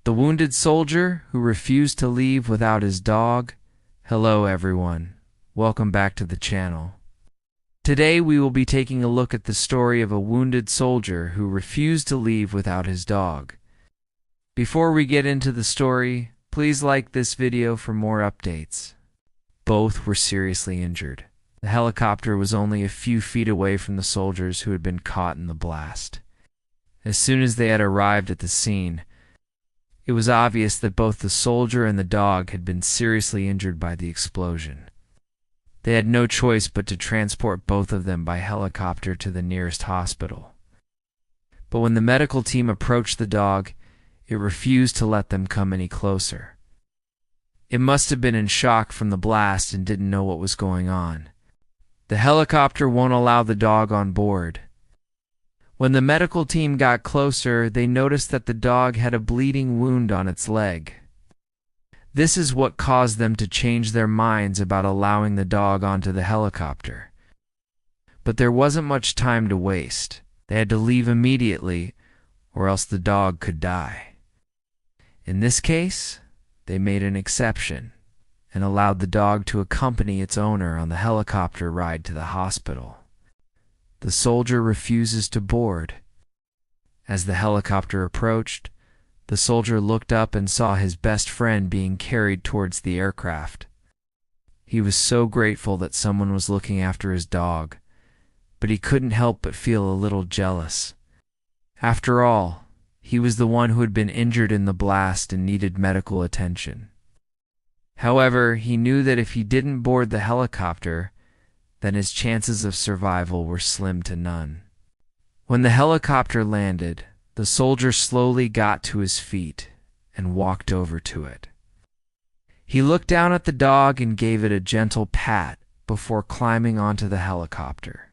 The wounded soldier who refused to leave without his dog. Hello everyone, welcome back to the channel. Today we will be taking a look at the story of a wounded soldier who refused to leave without his dog. Before we get into the story, please like this video for more updates. Both were seriously injured. The helicopter was only a few feet away from the soldiers who had been caught in the blast. As soon as they had arrived at the scene, it was obvious that both the soldier and the dog had been seriously injured by the explosion. They had no choice but to transport both of them by helicopter to the nearest hospital. But when the medical team approached the dog, it refused to let them come any closer. It must have been in shock from the blast and didn't know what was going on. The helicopter won't allow the dog on board. When the medical team got closer, they noticed that the dog had a bleeding wound on its leg. This is what caused them to change their minds about allowing the dog onto the helicopter. But there wasn't much time to waste. They had to leave immediately, or else the dog could die. In this case, they made an exception and allowed the dog to accompany its owner on the helicopter ride to the hospital. The soldier refuses to board. As the helicopter approached, the soldier looked up and saw his best friend being carried towards the aircraft. He was so grateful that someone was looking after his dog, but he couldn't help but feel a little jealous. After all, he was the one who had been injured in the blast and needed medical attention. However, he knew that if he didn't board the helicopter, then his chances of survival were slim to none. When the helicopter landed, the soldier slowly got to his feet and walked over to it. He looked down at the dog and gave it a gentle pat before climbing onto the helicopter.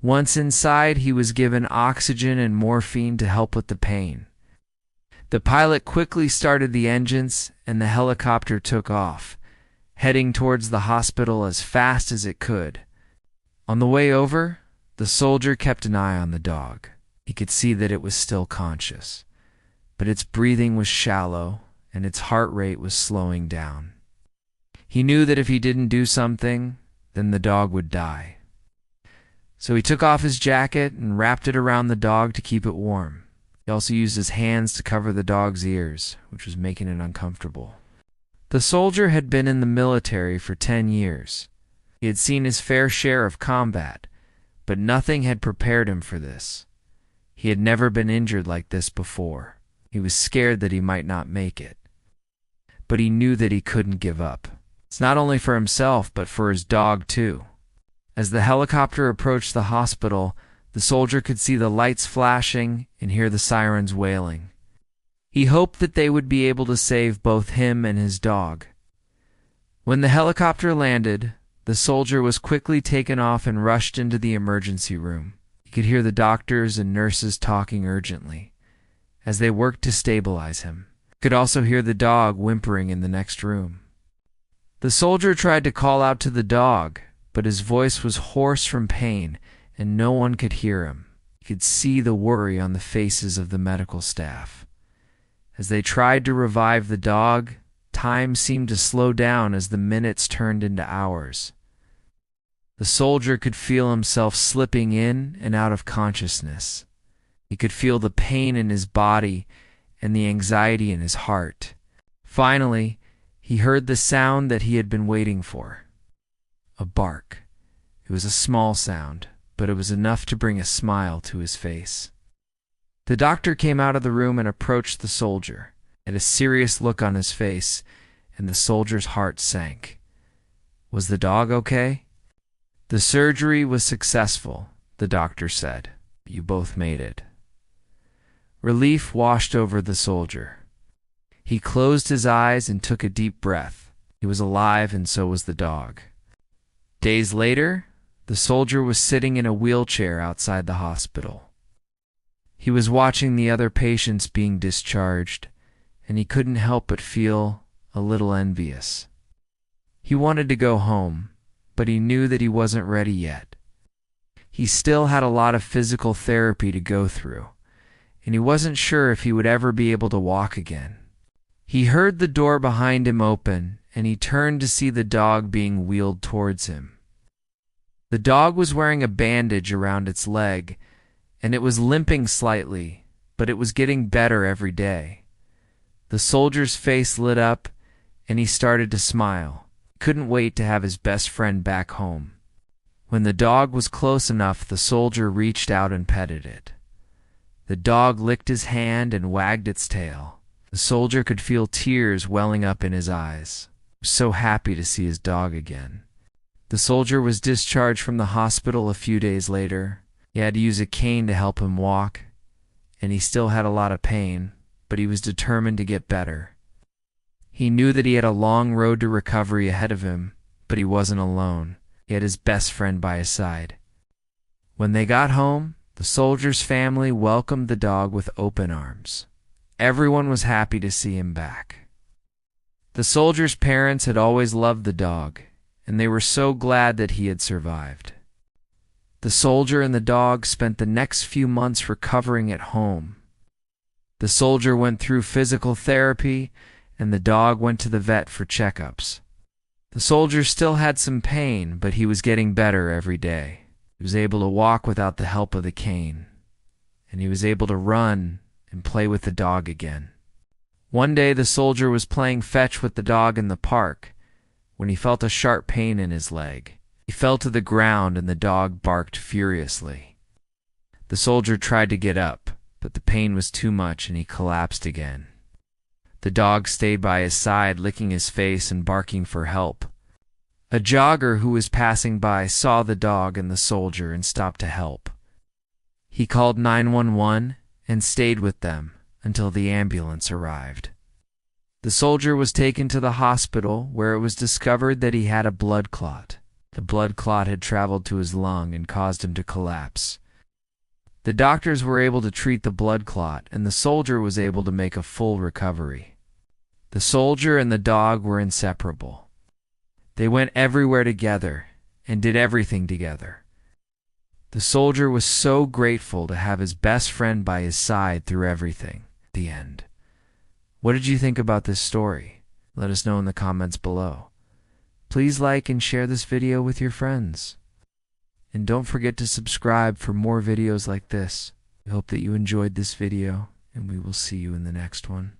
Once inside, he was given oxygen and morphine to help with the pain. The pilot quickly started the engines and the helicopter took off, heading towards the hospital as fast as it could. On the way over, the soldier kept an eye on the dog. He could see that it was still conscious, but its breathing was shallow and its heart rate was slowing down. He knew that if he didn't do something, then the dog would die. So he took off his jacket and wrapped it around the dog to keep it warm. He also used his hands to cover the dog's ears, which was making it uncomfortable. The soldier had been in the military for 10 years. He had seen his fair share of combat, but nothing had prepared him for this. He had never been injured like this before. He was scared that he might not make it. But he knew that he couldn't give up. It's not only for himself, but for his dog too. As the helicopter approached the hospital, the soldier could see the lights flashing and hear the sirens wailing. He hoped that they would be able to save both him and his dog. When the helicopter landed, the soldier was quickly taken off and rushed into the emergency room. He could hear the doctors and nurses talking urgently as they worked to stabilize him. He could also hear the dog whimpering in the next room. The soldier tried to call out to the dog, but his voice was hoarse from pain and no one could hear him. He could see the worry on the faces of the medical staff. As they tried to revive the dog, time seemed to slow down as the minutes turned into hours. The soldier could feel himself slipping in and out of consciousness. He could feel the pain in his body and the anxiety in his heart. Finally, he heard the sound that he had been waiting for. A bark. It was a small sound, but it was enough to bring a smile to his face. The doctor came out of the room and approached the soldier. He had a serious look on his face, and the soldier's heart sank. Was the dog okay? The surgery was successful, the doctor said. You both made it. Relief washed over the soldier. He closed his eyes and took a deep breath. He was alive, and so was the dog. Days later, the soldier was sitting in a wheelchair outside the hospital. He was watching the other patients being discharged, and he couldn't help but feel a little envious. He wanted to go home, but he knew that he wasn't ready yet. He still had a lot of physical therapy to go through, and he wasn't sure if he would ever be able to walk again. He heard the door behind him open, and he turned to see the dog being wheeled towards him. The dog was wearing a bandage around its leg, and it was limping slightly, but it was getting better every day. The soldier's face lit up, and he started to smile. He couldn't wait to have his best friend back home. When the dog was close enough, the soldier reached out and petted it. The dog licked his hand and wagged its tail. The soldier could feel tears welling up in his eyes. He was so happy to see his dog again. The soldier was discharged from the hospital a few days later. He had to use a cane to help him walk, and he still had a lot of pain, but he was determined to get better. He knew that he had a long road to recovery ahead of him, but he wasn't alone. He had his best friend by his side. When they got home, the soldier's family welcomed the dog with open arms. Everyone was happy to see him back. The soldier's parents had always loved the dog, and they were so glad that he had survived. The soldier and the dog spent the next few months recovering at home. The soldier went through physical therapy, and the dog went to the vet for checkups. The soldier still had some pain, but he was getting better every day. He was able to walk without the help of the cane, and he was able to run and play with the dog again. One day the soldier was playing fetch with the dog in the park when he felt a sharp pain in his leg. He fell to the ground and the dog barked furiously. The soldier tried to get up, but the pain was too much and he collapsed again. The dog stayed by his side, licking his face and barking for help. A jogger who was passing by saw the dog and the soldier and stopped to help. He called 911 and stayed with them until the ambulance arrived. The soldier was taken to the hospital where it was discovered that he had a blood clot. The blood clot had traveled to his lung and caused him to collapse. The doctors were able to treat the blood clot, and the soldier was able to make a full recovery. The soldier and the dog were inseparable. They went everywhere together and did everything together. The soldier was so grateful to have his best friend by his side through everything. The end. What did you think about this story? Let us know in the comments below. Please like and share this video with your friends. And don't forget to subscribe for more videos like this. We hope that you enjoyed this video, and we will see you in the next one.